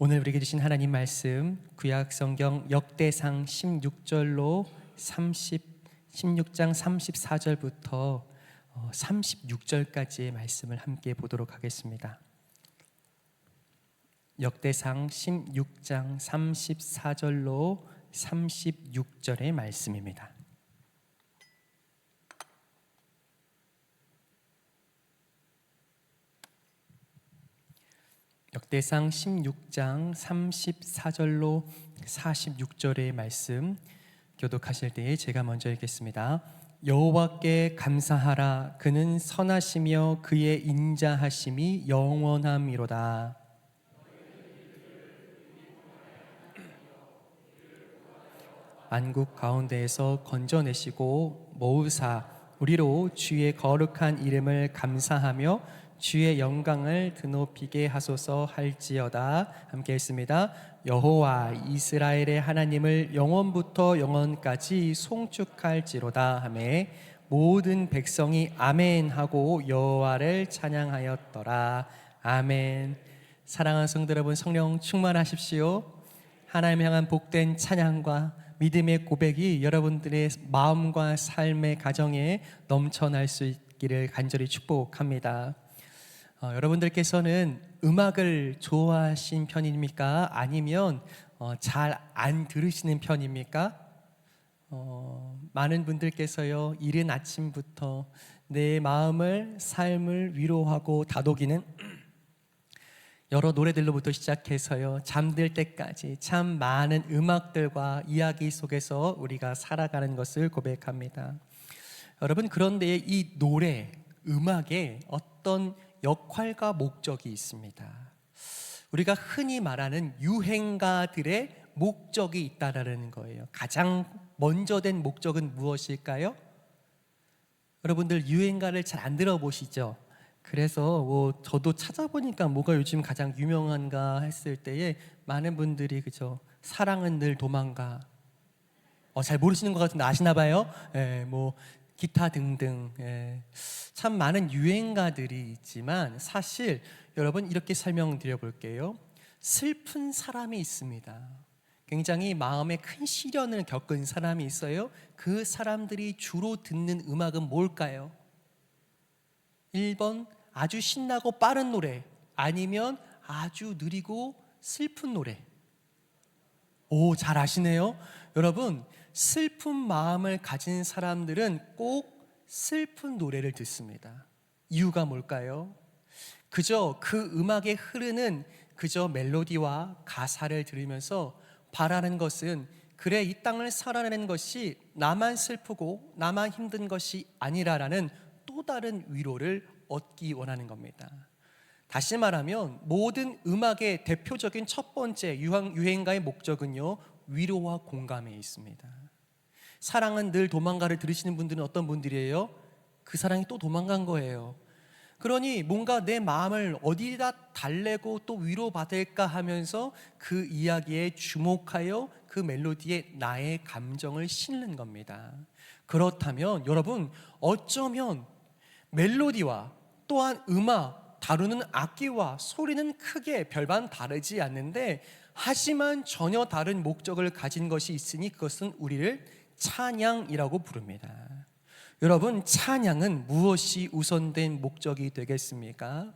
오늘 우리에게 주신 하나님 말씀 구약 성경 역대상 16절로 16장 34절부터 36절까지의 말씀을 함께 보도록 하겠습니다. 역대상 16장 34절로 36절의 말씀입니다. 역대상 16장 34절로 46절의 말씀 교독하실 때에 제가 먼저 읽겠습니다. 여호와께 감사하라. 그는 선하시며 그의 인자하심이 영원함이로다. 만국 가운데에서 건져내시고 모으사 우리로 주의 거룩한 이름을 감사하며 주의 영광을 드높이게 하소서 할지어다. 함께 했습니다. 여호와 이스라엘의 하나님을 영원부터 영원까지 송축할지로다 하매 모든 백성이 아멘 하고 여호와를 찬양하였더라. 아멘. 사랑하는 성도 여러분, 성령 충만하십시오. 하나님 향한 복된 찬양과 믿음의 고백이 여러분들의 마음과 삶의 가정에 넘쳐날 수 있기를 간절히 축복합니다. 여러분들께서는 음악을 좋아하신 편입니까? 아니면 잘 안 들으시는 편입니까? 많은 분들께서요, 이른 아침부터 내 마음을, 삶을 위로하고 다독이는 여러 노래들로부터 시작해서요, 잠들 때까지 참 많은 음악들과 이야기 속에서 우리가 살아가는 것을 고백합니다. 여러분, 그런데 이 노래, 음악에 어떤 역할과 목적이 있습니다. 우리가 흔히 말하는 유행가들의 목적이 있다라는 거예요. 가장 먼저 된 목적은 무엇일까요? 여러분들 유행가를 잘 안 들어보시죠? 그래서 저도 찾아보니까 뭐가 요즘 가장 유명한가 했을 때에 많은 분들이 그죠? 사랑은 늘 도망가. 잘 모르시는 것 같은데 아시나 봐요. 기타 등등. 참 많은 유행가들이 있지만 사실 여러분 이렇게 설명드려 볼게요. 슬픈 사람이 있습니다. 굉장히 마음에 큰 시련을 겪은 사람이 있어요. 그 사람들이 주로 듣는 음악은 뭘까요? 1번 아주 신나고 빠른 노래, 아니면 아주 느리고 슬픈 노래. 잘 아시네요. 여러분, 슬픈 마음을 가진 사람들은 꼭 슬픈 노래를 듣습니다. 이유가 뭘까요? 그저 그 음악에 흐르는 그저 멜로디와 가사를 들으면서 바라는 것은, 그래, 이 땅을 살아내는 것이 나만 슬프고 나만 힘든 것이 아니라라는 또 다른 위로를 얻기 원하는 겁니다. 다시 말하면 모든 음악의 대표적인 첫 번째 유행가의 목적은요, 위로와 공감에 있습니다. 사랑은 늘 도망가를 들으시는 분들은 어떤 분들이에요? 그 사랑이 또 도망간 거예요. 그러니 뭔가 내 마음을 어디다 달래고 또 위로받을까 하면서 그 이야기에 주목하여 그 멜로디에 나의 감정을 싣는 겁니다. 그렇다면 여러분, 어쩌면 멜로디와 또한 음악, 다루는 악기와 소리는 크게 별반 다르지 않는데, 하지만 전혀 다른 목적을 가진 것이 있으니 그것은 우리를 찬양이라고 부릅니다. 여러분, 찬양은 무엇이 우선된 목적이 되겠습니까?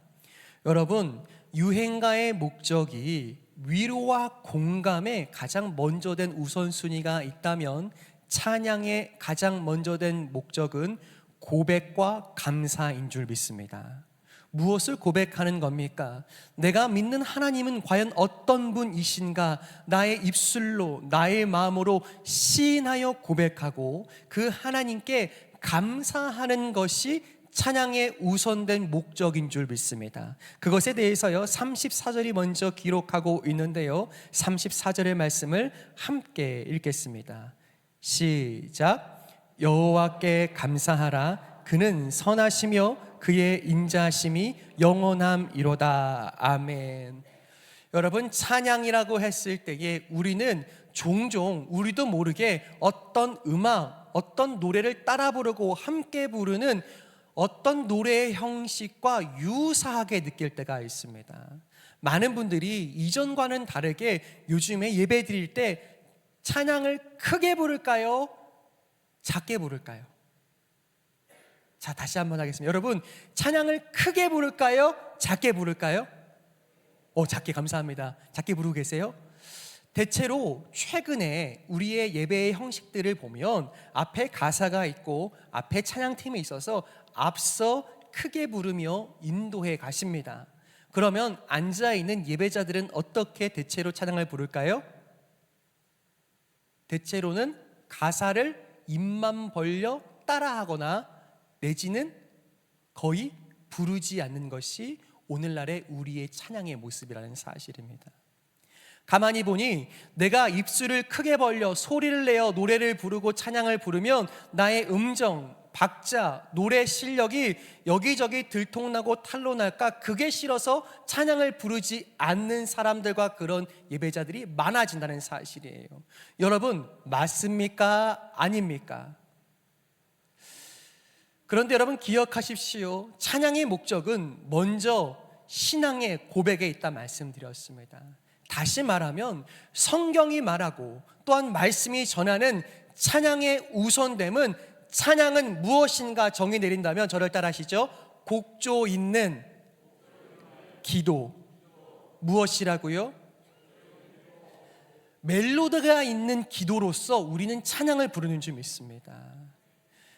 여러분, 유행가의 목적이 위로와 공감에 가장 먼저 된 우선순위가 있다면, 찬양의 가장 먼저 된 목적은 고백과 감사인 줄 믿습니다. 무엇을 고백하는 겁니까? 내가 믿는 하나님은 과연 어떤 분이신가? 나의 입술로, 나의 마음으로 시인하여 고백하고 그 하나님께 감사하는 것이 찬양의 우선된 목적인 줄 믿습니다. 그것에 대해서요, 34절이 먼저 기록하고 있는데요, 34절의 말씀을 함께 읽겠습니다. 시작. 여호와께 감사하라. 그는 선하시며 그의 인자하심이 영원함이로다. 아멘. 여러분, 찬양이라고 했을 때에 우리는 종종 우리도 모르게 어떤 음악, 어떤 노래를 따라 부르고 함께 부르는 어떤 노래의 형식과 유사하게 느낄 때가 있습니다. 많은 분들이 이전과는 다르게 요즘에 예배 드릴 때 찬양을 크게 부를까요? 작게 부를까요? 자, 다시 한번 하겠습니다. 여러분, 찬양을 크게 부를까요? 작게 부를까요? 작게, 감사합니다. 작게 부르고 계세요? 대체로 최근에 우리의 예배의 형식들을 보면 앞에 가사가 있고 앞에 찬양팀이 있어서 앞서 크게 부르며 인도해 가십니다. 그러면 앉아있는 예배자들은 어떻게 대체로 찬양을 부를까요? 대체로는 가사를 입만 벌려 따라하거나 내지는 거의 부르지 않는 것이 오늘날의 우리의 찬양의 모습이라는 사실입니다. 가만히 보니 내가 입술을 크게 벌려 소리를 내어 노래를 부르고 찬양을 부르면 나의 음정, 박자, 노래 실력이 여기저기 들통나고 탄로날까, 그게 싫어서 찬양을 부르지 않는 사람들과 그런 예배자들이 많아진다는 사실이에요. 여러분, 맞습니까? 아닙니까? 그런데 여러분 기억하십시오. 찬양의 목적은 먼저 신앙의 고백에 있다 말씀드렸습니다. 다시 말하면 성경이 말하고 또한 말씀이 전하는 찬양의 우선됨은, 찬양은 무엇인가 정의 내린다면 저를 따라하시죠. 곡조 있는 기도. 무엇이라고요? 멜로디가 있는 기도로서 우리는 찬양을 부르는 줄 믿습니다.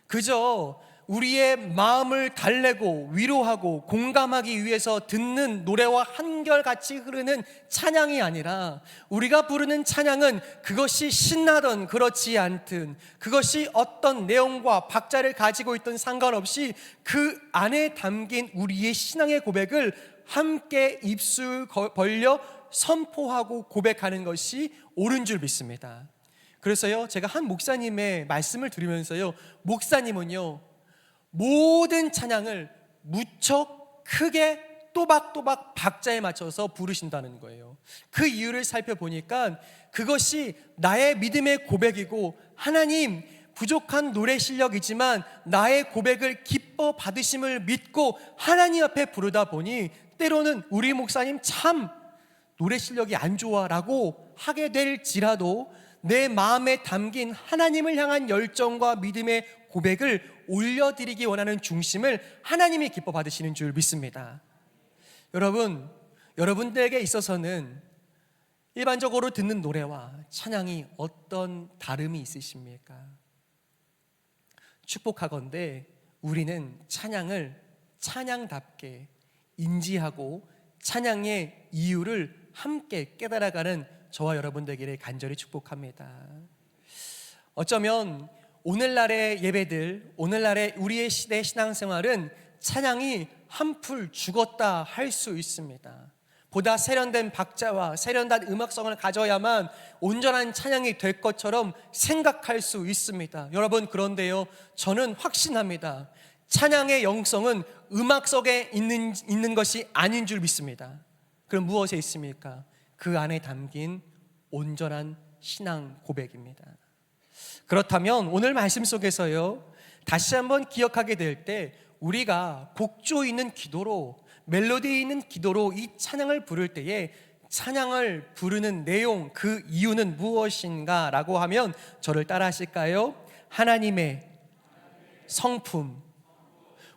그저 우리의 마음을 달래고 위로하고 공감하기 위해서 듣는 노래와 한결같이 흐르는 찬양이 아니라, 우리가 부르는 찬양은 그것이 신나든 그렇지 않든, 그것이 어떤 내용과 박자를 가지고 있든 상관없이 그 안에 담긴 우리의 신앙의 고백을 함께 입술 벌려 선포하고 고백하는 것이 옳은 줄 믿습니다. 그래서요, 제가 한 목사님의 말씀을 들으면서요, 목사님은요 모든 찬양을 무척 크게 또박또박 박자에 맞춰서 부르신다는 거예요. 그 이유를 살펴보니까 그것이 나의 믿음의 고백이고, 하나님, 부족한 노래 실력이지만 나의 고백을 기뻐 받으심을 믿고 하나님 앞에 부르다 보니, 때로는 우리 목사님 참 노래 실력이 안 좋아 라고 하게 될지라도 내 마음에 담긴 하나님을 향한 열정과 믿음의 고백을 올려드리기 원하는 중심을 하나님이 기뻐 받으시는 줄 믿습니다. 여러분, 여러분들에게 있어서는 일반적으로 듣는 노래와 찬양이 어떤 다름이 있으십니까? 축복하건대 우리는 찬양을 찬양답게 인지하고 찬양의 이유를 함께 깨달아가는 저와 여러분들에게 간절히 축복합니다. 어쩌면 오늘날의 예배들, 오늘날의 우리의 시대 신앙생활은 찬양이 한풀 죽었다 할 수 있습니다. 보다 세련된 박자와 세련된 음악성을 가져야만 온전한 찬양이 될 것처럼 생각할 수 있습니다. 여러분, 그런데요, 저는 확신합니다. 찬양의 영성은 음악 속에 있는 것이 아닌 줄 믿습니다. 그럼 무엇에 있습니까? 그 안에 담긴 온전한 신앙 고백입니다. 그렇다면 오늘 말씀 속에서요, 다시 한번 기억하게 될 때 우리가 곡조 있는 기도로, 멜로디 있는 기도로 이 찬양을 부를 때에 찬양을 부르는 내용, 그 이유는 무엇인가 라고 하면 저를 따라 하실까요? 하나님의 성품.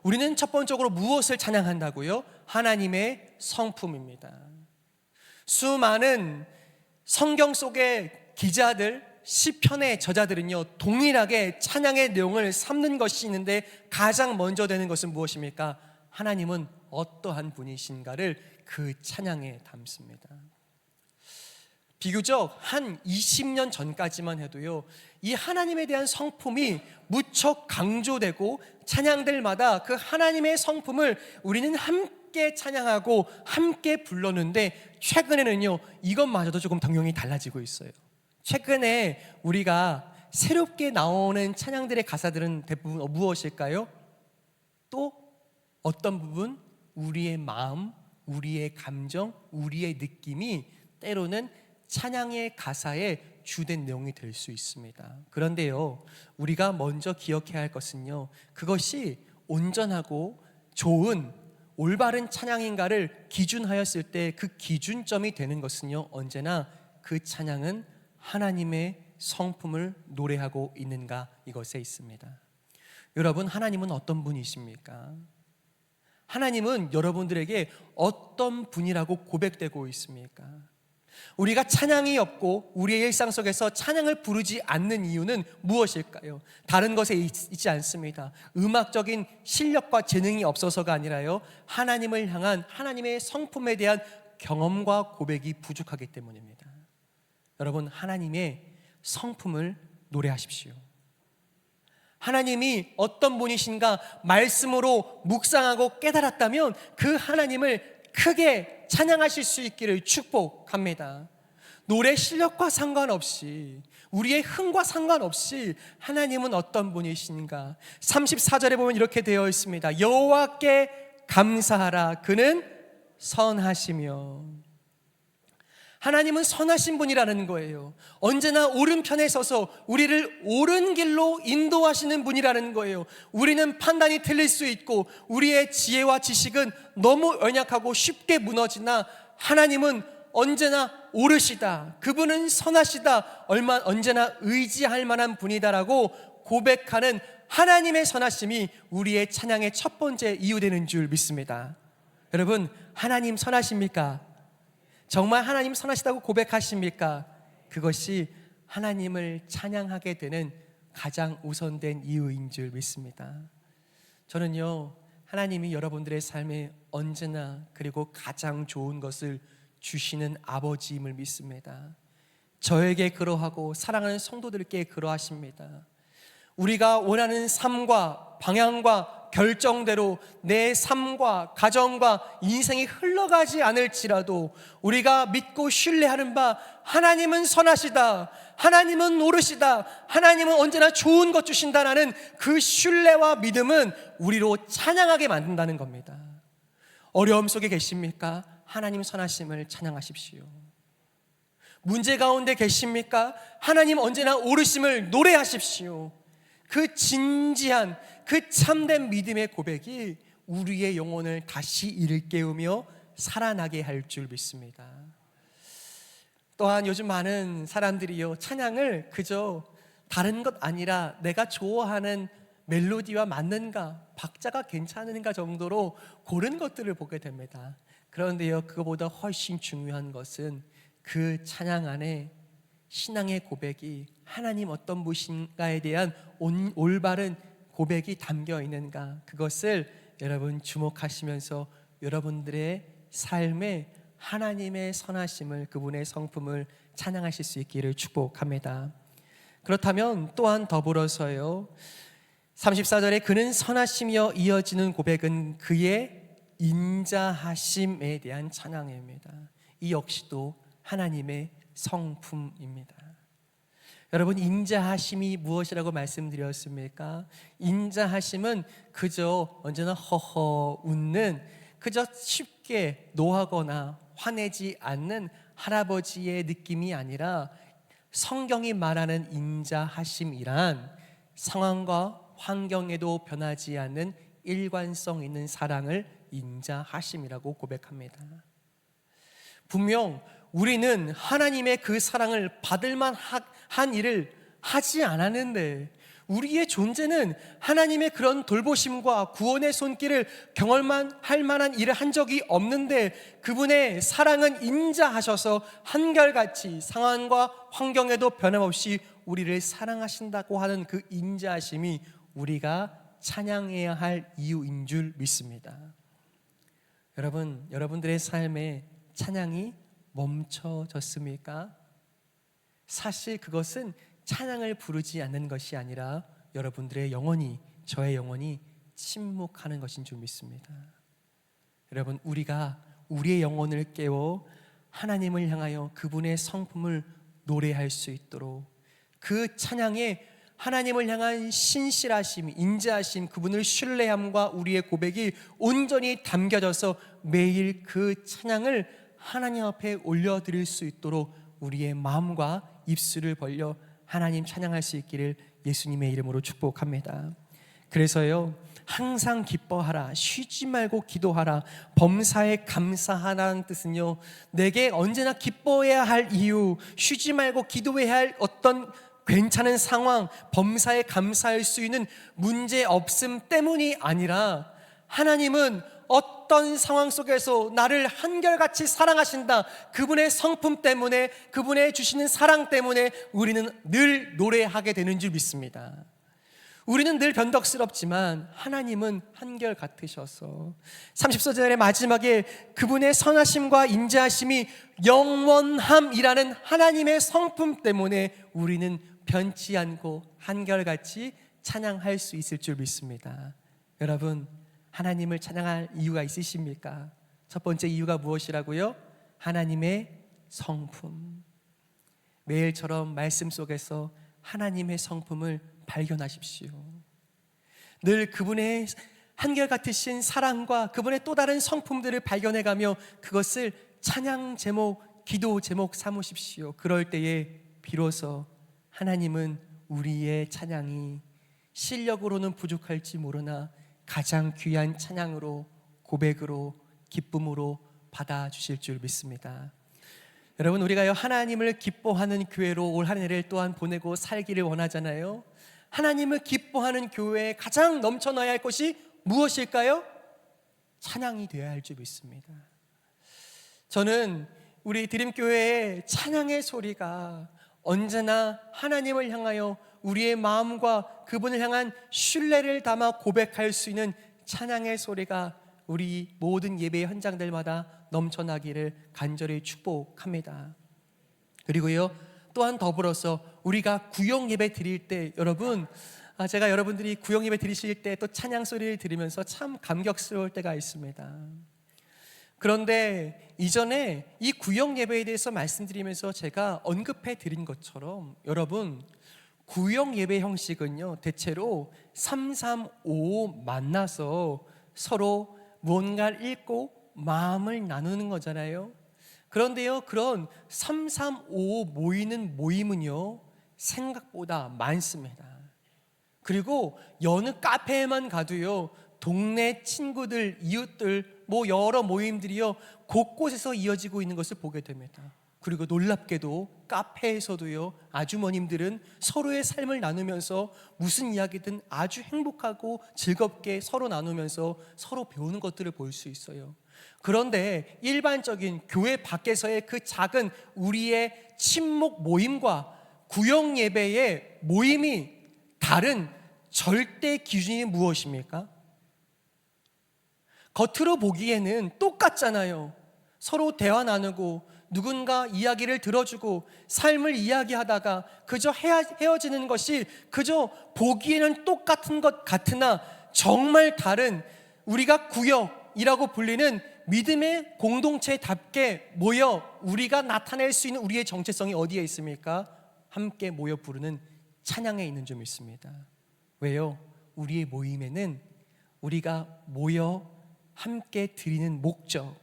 우리는 첫 번째로 무엇을 찬양한다고요? 하나님의 성품입니다. 수많은 성경 속의 기자들, 시편의 저자들은요, 동일하게 찬양의 내용을 삼는 것이 있는데 가장 먼저 되는 것은 무엇입니까? 하나님은 어떠한 분이신가를 그 찬양에 담습니다. 비교적 한 20년 전까지만 해도요, 이 하나님에 대한 성품이 무척 강조되고 찬양들마다 그 하나님의 성품을 우리는 함께 찬양하고 함께 불렀는데, 최근에는요 이것마저도 조금 동향이 달라지고 있어요. 최근에 우리가 새롭게 나오는 찬양들의 가사들은 대부분 무엇일까요? 또 어떤 부분? 우리의 마음, 우리의 감정, 우리의 느낌이 때로는 찬양의 가사의 주된 내용이 될 수 있습니다. 그런데요, 우리가 먼저 기억해야 할 것은요, 그것이 온전하고 좋은, 올바른 찬양인가를 기준하였을 때 그 기준점이 되는 것은요, 언제나 그 찬양은 하나님의 성품을 노래하고 있는가, 이것에 있습니다. 여러분, 하나님은 어떤 분이십니까? 하나님은 여러분들에게 어떤 분이라고 고백되고 있습니까? 우리가 찬양이 없고 우리의 일상 속에서 찬양을 부르지 않는 이유는 무엇일까요? 다른 것에 있지 않습니다. 음악적인 실력과 재능이 없어서가 아니라요, 하나님을 향한 하나님의 성품에 대한 경험과 고백이 부족하기 때문입니다. 여러분, 하나님의 성품을 노래하십시오. 하나님이 어떤 분이신가 말씀으로 묵상하고 깨달았다면 그 하나님을 크게 찬양하실 수 있기를 축복합니다. 노래 실력과 상관없이, 우리의 흥과 상관없이 하나님은 어떤 분이신가. 34절에 보면 이렇게 되어 있습니다. 여호와께 감사하라, 그는 선하시며. 하나님은 선하신 분이라는 거예요. 언제나 오른편에 서서 우리를 옳은 길로 인도하시는 분이라는 거예요. 우리는 판단이 틀릴 수 있고 우리의 지혜와 지식은 너무 연약하고 쉽게 무너지나 하나님은 언제나 옳으시다, 그분은 선하시다, 언제나 의지할 만한 분이다라고 고백하는 하나님의 선하심이 우리의 찬양의 첫 번째 이유되는 줄 믿습니다. 여러분, 하나님 선하십니까? 정말 하나님 선하시다고 고백하십니까? 그것이 하나님을 찬양하게 되는 가장 우선된 이유인 줄 믿습니다. 저는요, 하나님이 여러분들의 삶에 언제나 그리고 가장 좋은 것을 주시는 아버지임을 믿습니다. 저에게 그러하고 사랑하는 성도들께 그러하십니다. 우리가 원하는 삶과 방향과 결정대로 내 삶과 가정과 인생이 흘러가지 않을지라도 우리가 믿고 신뢰하는 바 하나님은 선하시다, 하나님은 옳으시다, 하나님은 언제나 좋은 것 주신다라는 그 신뢰와 믿음은 우리로 찬양하게 만든다는 겁니다. 어려움 속에 계십니까? 하나님 선하심을 찬양하십시오. 문제 가운데 계십니까? 하나님 언제나 옳으심을 노래하십시오. 그 진지한, 그 참된 믿음의 고백이 우리의 영혼을 다시 일깨우며 살아나게 할 줄 믿습니다. 또한 요즘 많은 사람들이요, 찬양을 그저 다른 것 아니라 내가 좋아하는 멜로디와 맞는가, 박자가 괜찮은가 정도로 고른 것들을 보게 됩니다. 그런데요, 그거보다 훨씬 중요한 것은 그 찬양 안에 신앙의 고백이 하나님 어떤 분이신가에 대한 올바른 고백이 담겨 있는가, 그것을 여러분 주목하시면서 여러분들의 삶에 하나님의 선하심을, 그분의 성품을 찬양하실 수 있기를 축복합니다. 그렇다면 또한 더불어서요, 34절에 그는 선하시며 이어지는 고백은 그의 인자하심에 대한 찬양입니다. 이 역시도 하나님의 성품입니다. 여러분, 인자하심이 무엇이라고 말씀드렸습니까? 인자하심은 그저 언제나 허허 웃는, 그저 쉽게 노하거나 화내지 않는 할아버지의 느낌이 아니라 성경이 말하는 인자하심이란 상황과 환경에도 변하지 않는 일관성 있는 사랑을 인자하심이라고 고백합니다. 분명 우리는 하나님의 그 사랑을 받을 만한 일을 하지 않았는데, 우리의 존재는 하나님의 그런 돌보심과 구원의 손길을 경험할 만한 일을 한 적이 없는데, 그분의 사랑은 인자하셔서 한결같이 상황과 환경에도 변함없이 우리를 사랑하신다고 하는 그 인자하심이 우리가 찬양해야 할 이유인 줄 믿습니다. 여러분, 여러분들의 삶에 찬양이 멈춰졌습니까? 사실 그것은 찬양을 부르지 않는 것이 아니라 여러분들의 영혼이, 저의 영혼이 침묵하는 것인 줄 믿습니다. 여러분, 우리가 우리의 영혼을 깨워 하나님을 향하여 그분의 성품을 노래할 수 있도록, 그 찬양에 하나님을 향한 신실하심, 인자하심, 그분을 신뢰함과 우리의 고백이 온전히 담겨져서 매일 그 찬양을 하나님 앞에 올려드릴 수 있도록 우리의 마음과 입술을 벌려 하나님 찬양할 수 있기를 예수님의 이름으로 축복합니다. 그래서요, 항상 기뻐하라, 쉬지 말고 기도하라, 범사에 감사하라는 뜻은요, 내게 언제나 기뻐해야 할 이유, 쉬지 말고 기도해야 할 어떤 괜찮은 상황, 범사에 감사할 수 있는 문제 없음 때문이 아니라 하나님은 어떤 상황 속에서 나를 한결같이 사랑하신다, 그분의 성품 때문에, 그분의 주시는 사랑 때문에 우리는 늘 노래하게 되는 줄 믿습니다. 우리는 늘 변덕스럽지만 하나님은 한결같으셔서 30절의 마지막에 그분의 선하심과 인자하심이 영원함이라는 하나님의 성품 때문에 우리는 변치 않고 한결같이 찬양할 수 있을 줄 믿습니다. 여러분, 하나님을 찬양할 이유가 있으십니까? 첫 번째 이유가 무엇이라고요? 하나님의 성품. 매일처럼 말씀 속에서 하나님의 성품을 발견하십시오. 늘 그분의 한결같으신 사랑과 그분의 또 다른 성품들을 발견해가며 그것을 찬양 제목, 기도 제목 삼으십시오. 그럴 때에 비로소 하나님은 우리의 찬양이 실력으로는 부족할지 모르나 가장 귀한 찬양으로, 고백으로, 기쁨으로 받아주실 줄 믿습니다. 여러분, 우리가요 하나님을 기뻐하는 교회로 올 한 해를 또한 보내고 살기를 원하잖아요. 하나님을 기뻐하는 교회에 가장 넘쳐나야 할 것이 무엇일까요? 찬양이 되어야 할 줄 믿습니다. 저는 우리 드림교회의 찬양의 소리가 언제나 하나님을 향하여 우리의 마음과 그분을 향한 신뢰를 담아 고백할 수 있는 찬양의 소리가 우리 모든 예배 현장들마다 넘쳐나기를 간절히 축복합니다. 그리고요, 또한 더불어서 우리가 구역 예배 드릴 때, 여러분, 제가 여러분들이 구역 예배 드리실 때 또 찬양 소리를 들으면서 참 감격스러울 때가 있습니다. 그런데 이전에 이 구역 예배에 대해서 말씀드리면서 제가 언급해 드린 것처럼, 여러분, 구역 예배 형식은요 대체로 335 만나서 서로 무언가를 읽고 마음을 나누는 거잖아요. 그런데요, 그런 335 모이는 모임은요 생각보다 많습니다. 그리고 여느 카페에만 가도요 동네 친구들, 이웃들, 여러 모임들이요 곳곳에서 이어지고 있는 것을 보게 됩니다. 그리고 놀랍게도 카페에서도요 아주머님들은 서로의 삶을 나누면서 무슨 이야기든 아주 행복하고 즐겁게 서로 나누면서 서로 배우는 것들을 볼 수 있어요. 그런데 일반적인 교회 밖에서의 그 작은 우리의 친목 모임과 구역 예배의 모임이 다른 절대 기준이 무엇입니까? 겉으로 보기에는 똑같잖아요. 서로 대화 나누고 누군가 이야기를 들어주고 삶을 이야기하다가 그저 헤어지는 것이 그저 보기에는 똑같은 것 같으나 정말 다른, 우리가 구역이라고 불리는 믿음의 공동체답게 모여 우리가 나타낼 수 있는 우리의 정체성이 어디에 있습니까? 함께 모여 부르는 찬양에 있는 줄 믿습니다. 왜요? 우리의 모임에는 우리가 모여 함께 드리는 목적,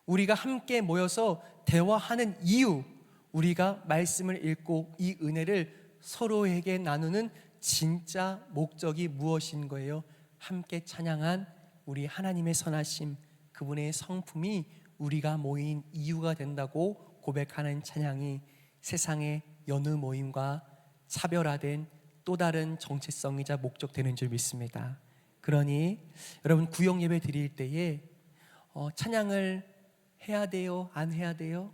우리가 함께 모여서 대화하는 이유, 우리가 말씀을 읽고 이 은혜를 서로에게 나누는 진짜 목적이 무엇인 거예요? 함께 찬양한 우리 하나님의 선하심, 그분의 성품이 우리가 모인 이유가 된다고 고백하는 찬양이 세상의 여느 모임과 차별화된 또 다른 정체성이자 목적 되는 줄 믿습니다. 그러니 여러분, 구역 예배 드릴 때에 찬양을 해야 돼요? 안 해야 돼요?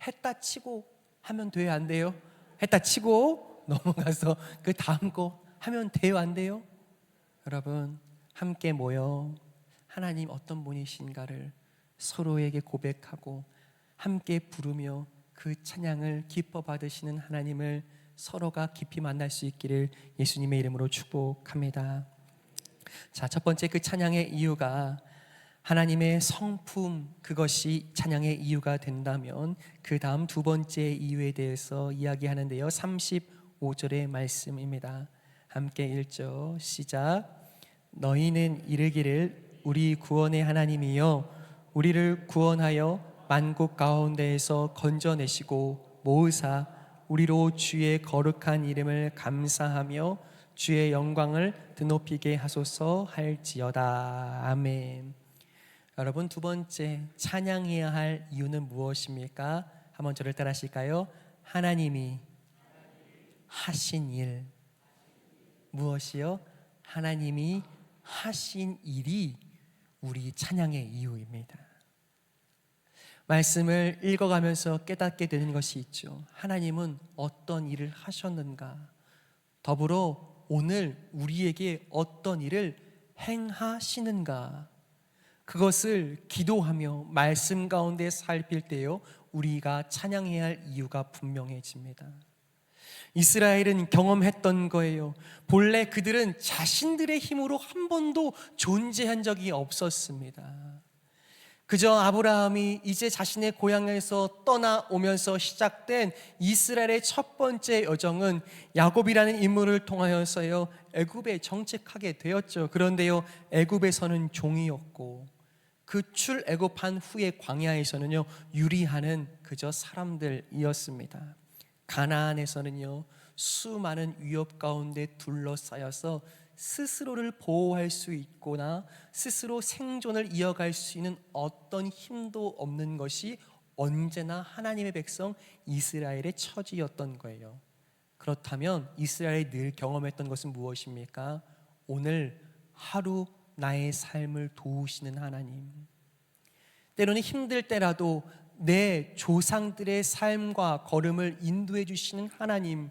했다 치고 하면 돼요? 안 돼요? 했다 치고 넘어가서 그 다음 거 하면 돼요? 안 돼요? 여러분, 함께 모여 하나님 어떤 분이신가를 서로에게 고백하고 함께 부르며 그 찬양을 기뻐 받으시는 하나님을 서로가 깊이 만날 수 있기를 예수님의 이름으로 축복합니다. 자, 첫 번째 그 찬양의 이유가 하나님의 성품, 그것이 찬양의 이유가 된다면 그 다음 두 번째 이유에 대해서 이야기하는데요, 35절의 말씀입니다. 함께 읽죠. 시작. 너희는 이르기를 우리 구원의 하나님이여 우리를 구원하여 만국 가운데에서 건져내시고 모으사 우리로 주의 거룩한 이름을 감사하며 주의 영광을 드높이게 하소서 할지어다. 아멘. 여러분, 두 번째 찬양해야 할 이유는 무엇입니까? 한번 저를 따라 하실까요? 하나님이 하신 일. 무엇이요? 하나님이 하신 일이 우리 찬양의 이유입니다. 말씀을 읽어가면서 깨닫게 되는 것이 있죠. 하나님은 어떤 일을 하셨는가? 더불어 오늘 우리에게 어떤 일을 행하시는가? 그것을 기도하며 말씀 가운데 살필 때요, 우리가 찬양해야 할 이유가 분명해집니다. 이스라엘은 경험했던 거예요. 본래 그들은 자신들의 힘으로 한 번도 존재한 적이 없었습니다. 그저 아브라함이 이제 자신의 고향에서 떠나오면서 시작된 이스라엘의 첫 번째 여정은 야곱이라는 인물을 통하여서요, 애굽에 정착하게 되었죠. 그런데요, 애굽에서는 종이었고 그 출애굽한 후의 광야에서는요, 유리하는 그저 사람들이었습니다. 가나안에서는요, 수많은 위협 가운데 둘러싸여서 스스로를 보호할 수 있거나 스스로 생존을 이어갈 수 있는 어떤 힘도 없는 것이 언제나 하나님의 백성 이스라엘의 처지였던 거예요. 그렇다면 이스라엘이 늘 경험했던 것은 무엇입니까? 오늘 하루 나의 삶을 도우시는 하나님, 때로는 힘들 때라도 내 조상들의 삶과 걸음을 인도해 주시는 하나님,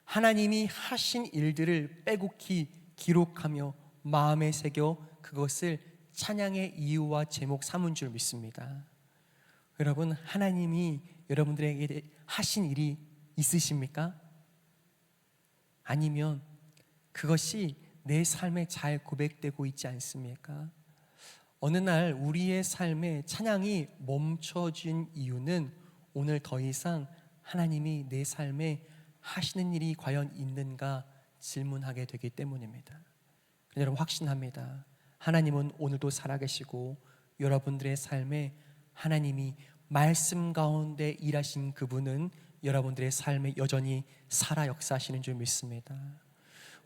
하나님이 하신 일들을 빼곡히 기록하며 마음에 새겨 그것을 찬양의 이유와 제목 삼은 줄 믿습니다. 여러분, 하나님이 여러분들에게 하신 일이 있으십니까? 아니면 그것이 내 삶에 잘 고백되고 있지 않습니까? 어느 날 우리의 삶에 찬양이 멈춰진 이유는 오늘 더 이상 하나님이 내 삶에 하시는 일이 과연 있는가 질문하게 되기 때문입니다. 여러분, 확신합니다. 하나님은 오늘도 살아계시고 여러분들의 삶에 하나님이 말씀 가운데 일하신 그분은 여러분들의 삶에 여전히 살아 역사하시는 줄 믿습니다.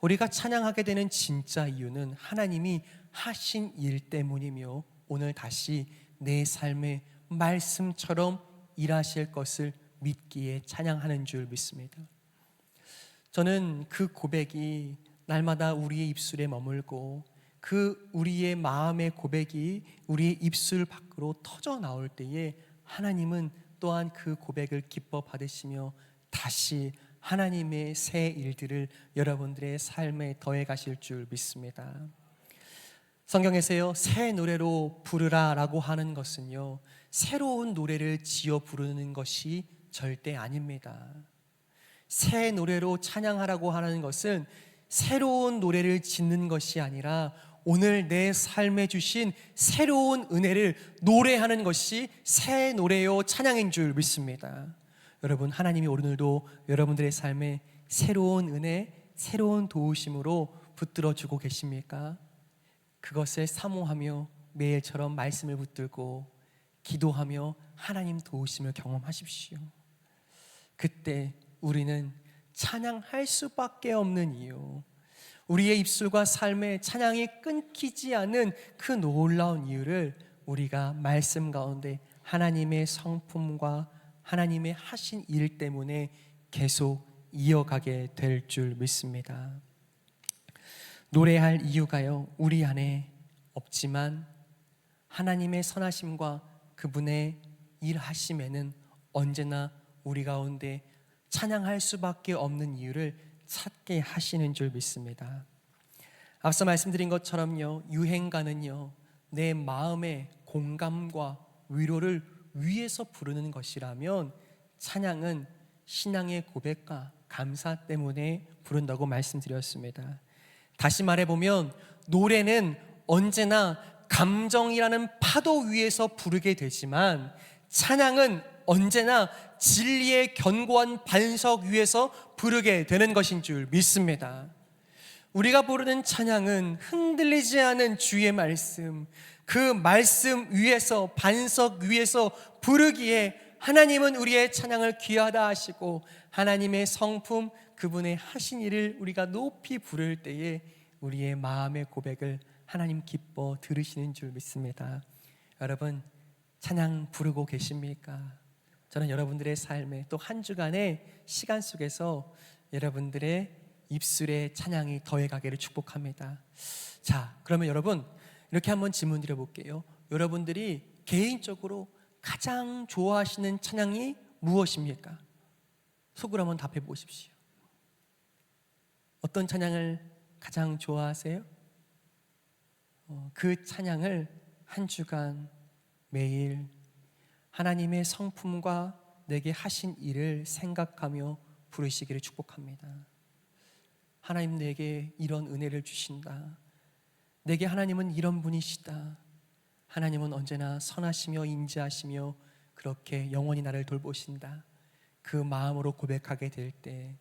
우리가 찬양하게 되는 진짜 이유는 하나님이 하신 일 때문이며 오늘 다시 내 삶에 말씀처럼 일하실 것을 믿기에 찬양하는 줄 믿습니다. 저는 그 고백이 날마다 우리의 입술에 머물고 그 우리의 마음의 고백이 우리의 입술 밖으로 터져 나올 때에 하나님은 또한 그 고백을 기뻐 받으시며 다시 하나님의 새 일들을 여러분들의 삶에 더해 가실 줄 믿습니다. 성경에서요, 새 노래로 부르라 라고 하는 것은요, 새로운 노래를 지어 부르는 것이 절대 아닙니다. 새 노래로 찬양하라고 하는 것은 새로운 노래를 짓는 것이 아니라 오늘 내 삶에 주신 새로운 은혜를 노래하는 것이 새 노래요 찬양인 줄 믿습니다. 여러분, 하나님이 오늘도 여러분들의 삶에 새로운 은혜, 새로운 도우심으로 붙들어주고 계십니까? 그것을 사모하며 매일처럼 말씀을 붙들고 기도하며 하나님 도우심을 경험하십시오. 그때 우리는 찬양할 수밖에 없는 이유, 우리의 입술과 삶의 찬양이 끊기지 않는 그 놀라운 이유를 우리가 말씀 가운데 하나님의 성품과 하나님의 하신 일 때문에 계속 이어가게 될 줄 믿습니다. 노래할 이유가요, 우리 안에 없지만 하나님의 선하심과 그분의 일하심에는 언제나 우리 가운데 찬양할 수밖에 없는 이유를 찾게 하시는 줄 믿습니다. 앞서 말씀드린 것처럼요, 유행가는요, 내 마음의 공감과 위로를 위해서 부르는 것이라면 찬양은 신앙의 고백과 감사 때문에 부른다고 말씀드렸습니다. 다시 말해보면 노래는 언제나 감정이라는 파도 위에서 부르게 되지만 찬양은 언제나 진리의 견고한 반석 위에서 부르게 되는 것인 줄 믿습니다. 우리가 부르는 찬양은 흔들리지 않은 주의 말씀, 그 말씀 위에서, 반석 위에서 부르기에 하나님은 우리의 찬양을 귀하다 하시고 하나님의 성품, 그분의 하신 일을 우리가 높이 부를 때에 우리의 마음의 고백을 하나님 기뻐 들으시는 줄 믿습니다. 여러분, 찬양 부르고 계십니까? 저는 여러분들의 삶에 또 한 주간의 시간 속에서 여러분들의 입술에 찬양이 더해가기를 축복합니다. 자, 그러면 여러분 이렇게 한번 질문 드려볼게요. 여러분들이 개인적으로 가장 좋아하시는 찬양이 무엇입니까? 속으로 한번 답해 보십시오. 어떤 찬양을 가장 좋아하세요? 그 찬양을 한 주간 매일 하나님의 성품과 내게 하신 일을 생각하며 부르시기를 축복합니다. 하나님, 내게 이런 은혜를 주신다. 내게 하나님은 이런 분이시다. 하나님은 언제나 선하시며 인자하시며 그렇게 영원히 나를 돌보신다. 그 마음으로 고백하게 될 때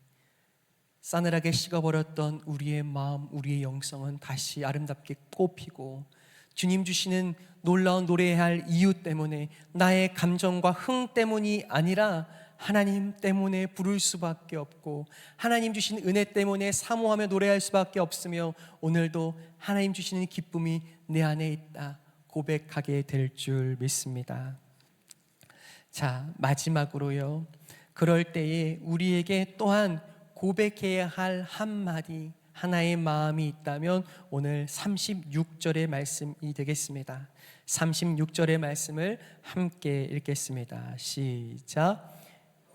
싸늘하게 식어버렸던 우리의 마음, 우리의 영성은 다시 아름답게 꽃피고, 주님 주시는 놀라운 노래해야 할 이유 때문에, 나의 감정과 흥 때문이 아니라 하나님 때문에 부를 수밖에 없고, 하나님 주신 은혜 때문에 사모하며 노래할 수밖에 없으며, 오늘도 하나님 주시는 기쁨이 내 안에 있다 고백하게 될 줄 믿습니다. 자, 마지막으로요, 그럴 때에 우리에게 또한 고백해야 할 한마디, 하나의 마음이 있다면 오늘 36절의 말씀이 되겠습니다. 36절의 말씀을 함께 읽겠습니다. 시작.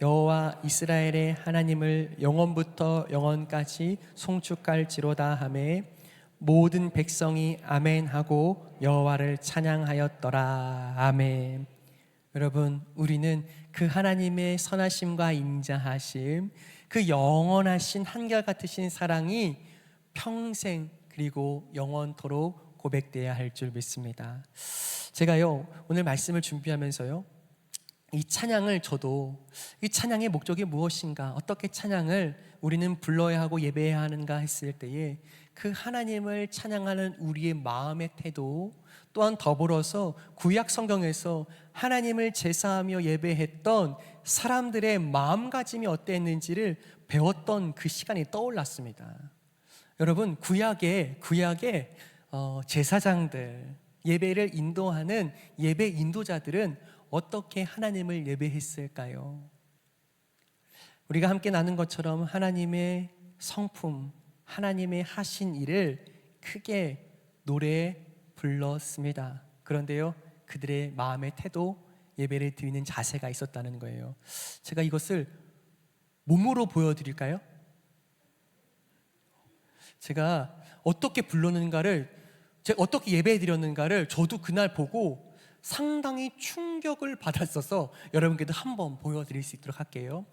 여호와 이스라엘의 하나님을 영원부터 영원까지 송축할지로다 하매 모든 백성이 아멘하고 여호와를 찬양하였더라. 아멘. 여러분, 우리는 그 하나님의 선하심과 인자하심, 그 영원하신 한결같으신 사랑이 평생 그리고 영원토록 고백되어야 할 줄 믿습니다. 제가요, 오늘 말씀을 준비하면서요, 이 찬양을 저도, 이 찬양의 목적이 무엇인가, 어떻게 찬양을 우리는 불러야 하고 예배해야 하는가 했을 때에 그 하나님을 찬양하는 우리의 마음의 태도, 또한 더불어서 구약 성경에서 하나님을 제사하며 예배했던 사람들의 마음가짐이 어땠는지를 배웠던 그 시간이 떠올랐습니다. 여러분, 구약의 제사장들, 예배를 인도하는 예배 인도자들은 어떻게 하나님을 예배했을까요? 우리가 함께 나눈 것처럼 하나님의 성품, 하나님의 하신 일을 크게 노래해 불렀습니다. 그런데요, 그들의 마음의 태도, 예배를 드리는 자세가 있었다는 거예요. 제가 이것을 몸으로 보여드릴까요? 제가 어떻게 불렀는가를, 제가 어떻게 예배해 드렸는가를 저도 그날 보고 상당히 충격을 받았어서 여러분께도 한번 보여드릴 수 있도록 할게요.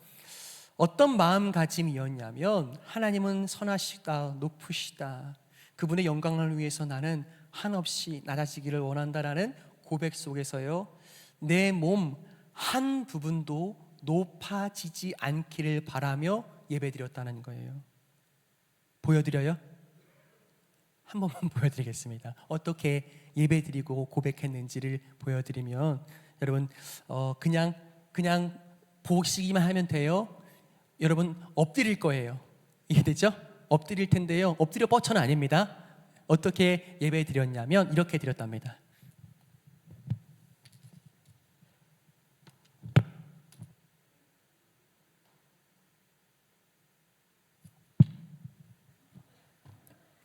어떤 마음가짐이었냐면, 하나님은 선하시다, 높으시다, 그분의 영광을 위해서 나는 한없이 낮아지기를 원한다라는 고백 속에서요, 내 몸 한 부분도 높아지지 않기를 바라며 예배드렸다는 거예요. 보여드려요? 한 번만 보여드리겠습니다. 어떻게 예배드리고 고백했는지를 보여드리면, 여러분 그냥 보시기만 하면 돼요. 여러분 엎드릴 거예요. 이해되죠? 엎드릴 텐데요, 엎드려 뻗쳐는 아닙니다. 어떻게 예배 드렸냐면 이렇게 드렸답니다.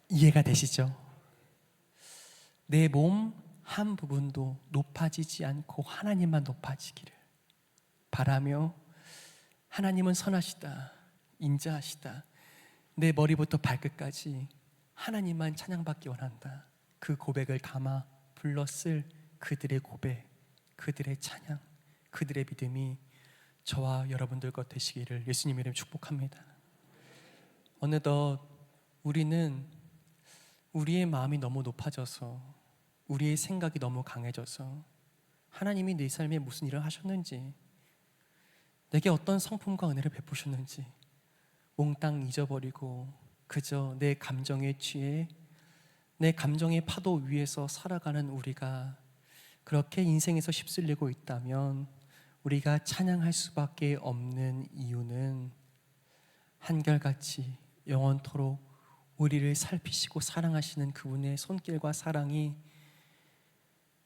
이해가 되시죠? 내 몸 한 부분도 높아지지 않고 하나님만 높아지기를 바라며, 하나님은 선하시다, 인자하시다, 내 머리부터 발끝까지 하나님만 찬양받기 원한다, 그 고백을 담아 불렀을 그들의 고백, 그들의 찬양, 그들의 믿음이 저와 여러분들 것 되시기를 예수님 이름 축복합니다. 어느덧 우리는 우리의 마음이 너무 높아져서, 우리의 생각이 너무 강해져서 하나님이 내 삶에 무슨 일을 하셨는지, 내게 어떤 성품과 은혜를 베푸셨는지 몽땅 잊어버리고 그저 내 감정에 취해 내 감정의 파도 위에서 살아가는 우리가 그렇게 인생에서 휩쓸리고 있다면, 우리가 찬양할 수밖에 없는 이유는 한결같이 영원토록 우리를 살피시고 사랑하시는 그분의 손길과 사랑이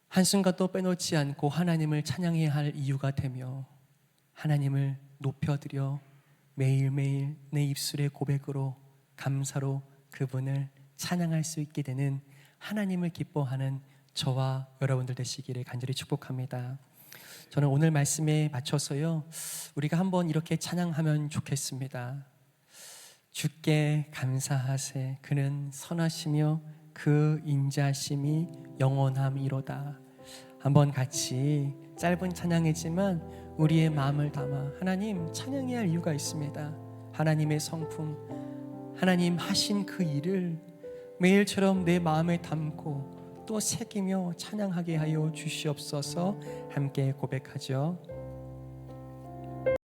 한순간도 빼놓지 않고 하나님을 찬양해야 할 이유가 되며 하나님을 높여드려 매일매일 내 입술의 고백으로 감사로 그분을 찬양할 수 있게 되는 하나님을 기뻐하는 저와 여러분들 되시기를 간절히 축복합니다. 저는 오늘 말씀에 맞춰서요, 우리가 한번 이렇게 찬양하면 좋겠습니다. 주께 감사하세 그는 선하시며 그 인자심이 영원함이로다. 한번 같이 짧은 찬양이지만 우리의 마음을 담아 하나님 찬양해야 할 이유가 있습니다. 하나님의 성품, 하나님 하신 그 일을 매일처럼 내 마음에 담고 또 새기며 찬양하게 하여 주시옵소서. 함께 고백하죠.